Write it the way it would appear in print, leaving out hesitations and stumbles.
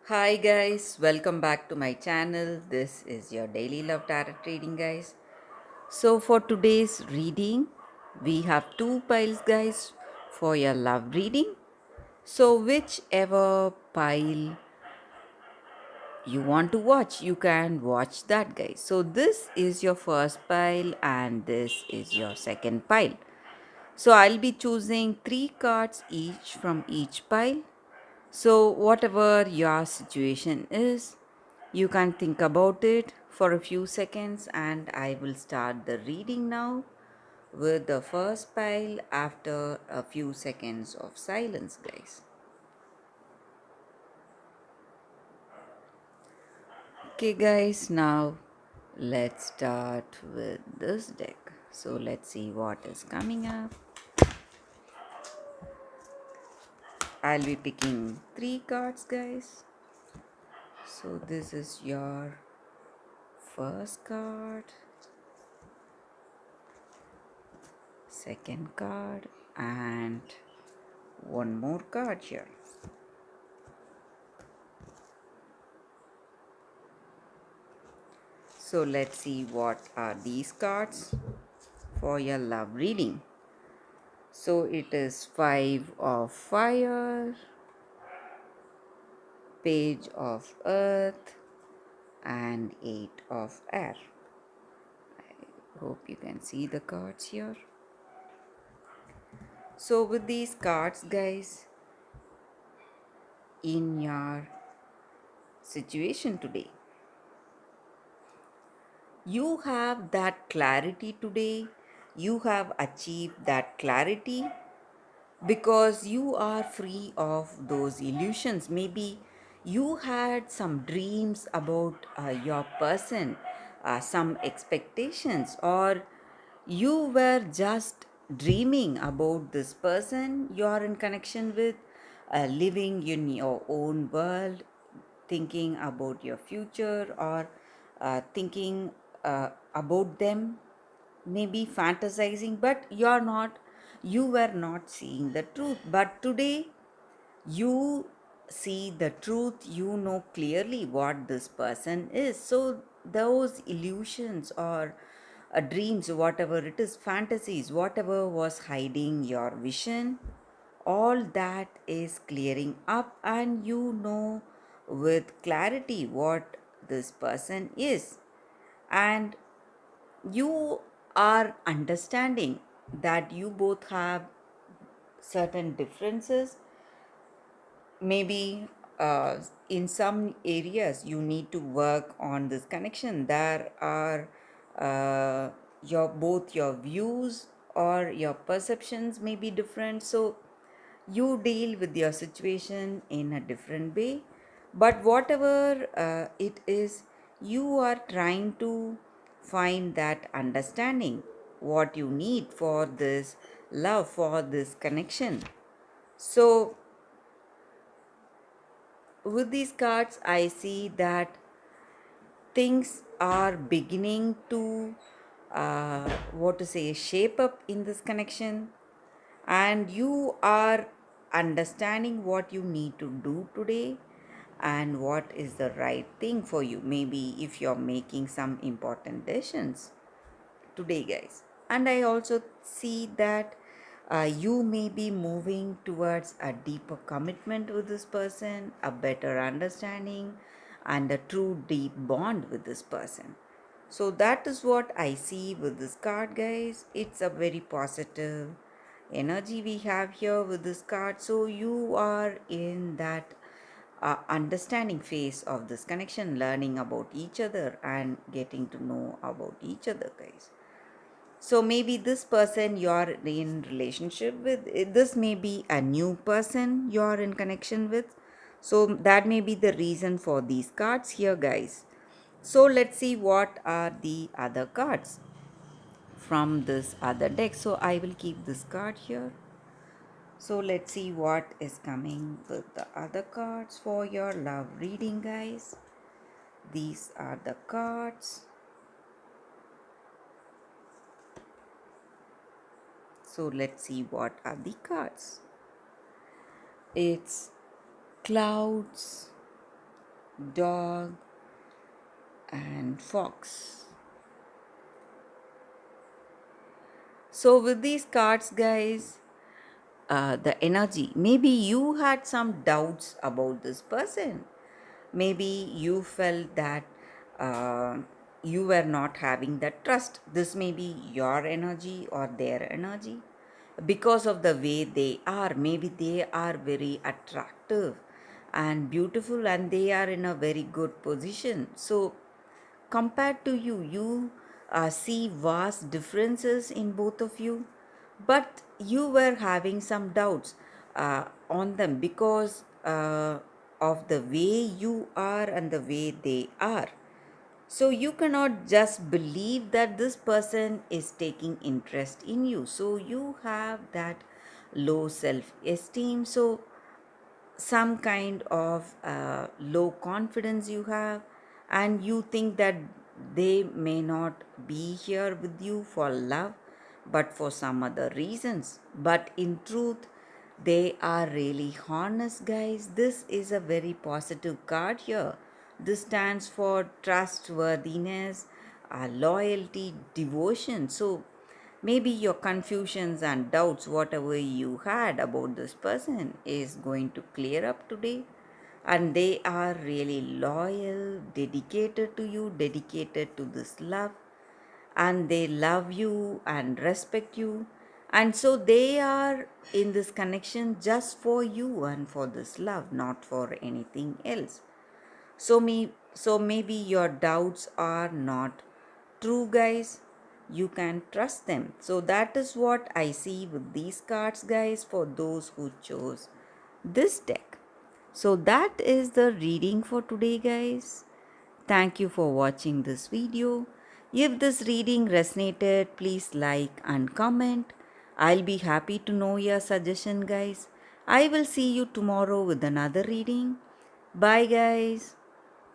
Hi guys, welcome back to my channel. This is your daily love tarot reading, guys. So, for today's reading, we have two piles, guys, for your love reading. So, whichever pile you want to watch, you can watch that, guys. So, this is your first pile, and this is your second pile. So, I'll be choosing three cards each from each pile. So, whatever your situation is, you can think about it for a few seconds, and I will start the reading now with the first pile after a few seconds of silence, guys. Okay, guys, now let's start with this deck. So, let's see what is coming up. I'll be picking three cards, guys. So, this is your first card, second card, and one more card here. So let's see what are these cards for your love reading. So it is Five of Fire, Page of Earth, and Eight of Air. I hope you can see the cards here. So with these cards, guys, in your situation today, you have that clarity today. You have achieved that clarity because you are free of those illusions. Maybe you had some dreams about your person, some expectations, or you were just dreaming about this person you are in connection with, living in your own world, thinking about your future, or thinking about them, maybe fantasizing, but you were not seeing the truth. But today you see the truth, you know clearly what this person is. So those illusions or dreams, whatever it is, fantasies, whatever was hiding your vision, all that is clearing up, and you know with clarity what this person is. And you are understanding that you both have certain differences. Maybe in some areas you need to work on this connection. There are your both your views or your perceptions may be different, so you deal with your situation in a different way. But whatever it is, you are trying to find that understanding what you need for this love, for this connection. So with these cards, I see that things are beginning to what to say shape up in this connection, and you are understanding what you need to do today and what is the right thing for you. Maybe if you're making some important decisions today, guys. And I also see that you may be moving towards a deeper commitment with this person, a better understanding, and a true deep bond with this person. So that is what I see with this card, guys. It's a very positive energy we have here with this card. So you are in that understanding phase of this connection, learning about each other and getting to know about each other, guys. So maybe this person you're in relationship with, this may be a new person you're in connection with. So that may be the reason for these cards here, guys. So let's see what are the other cards from this other deck. So I will keep this card here. So let's see what is coming with the other cards for your love reading, guys. These are the cards. So let's see what are the cards. It's clouds, dog, and fox. So, with these cards, guys, the energy, maybe you had some doubts about this person. Maybe you felt that uh, you were not having that trust. This may be your energy or their energy because of the way they are. Maybe they are very attractive and beautiful and they are in a very good position. So, compared to you, you see vast differences in both of you, but you were having some doubts on them because of the way you are and the way they are. So you cannot just believe that this person is taking interest in you. So you have that low self esteem. So some kind of low confidence you have, and you think that they may not be here with you for love but for some other reasons. But in truth, they are really honest, guys. This is a very positive card here. This stands for trustworthiness, loyalty, devotion. So maybe your confusions and doubts, whatever you had about this person, is going to clear up today. And they are really loyal, dedicated to you, dedicated to this love, and they love you and respect you. And so they are in this connection just for you and for this love, not for anything else. So maybe your doubts are not true, guys. You can trust them. So that is what I see with these cards, guys, for those who chose this deck. So that is the reading for today, guys. Thank you for watching this video. If this reading resonated, please like and comment. I'll be happy to know your suggestion, guys. I will see you tomorrow with another reading. Bye, guys.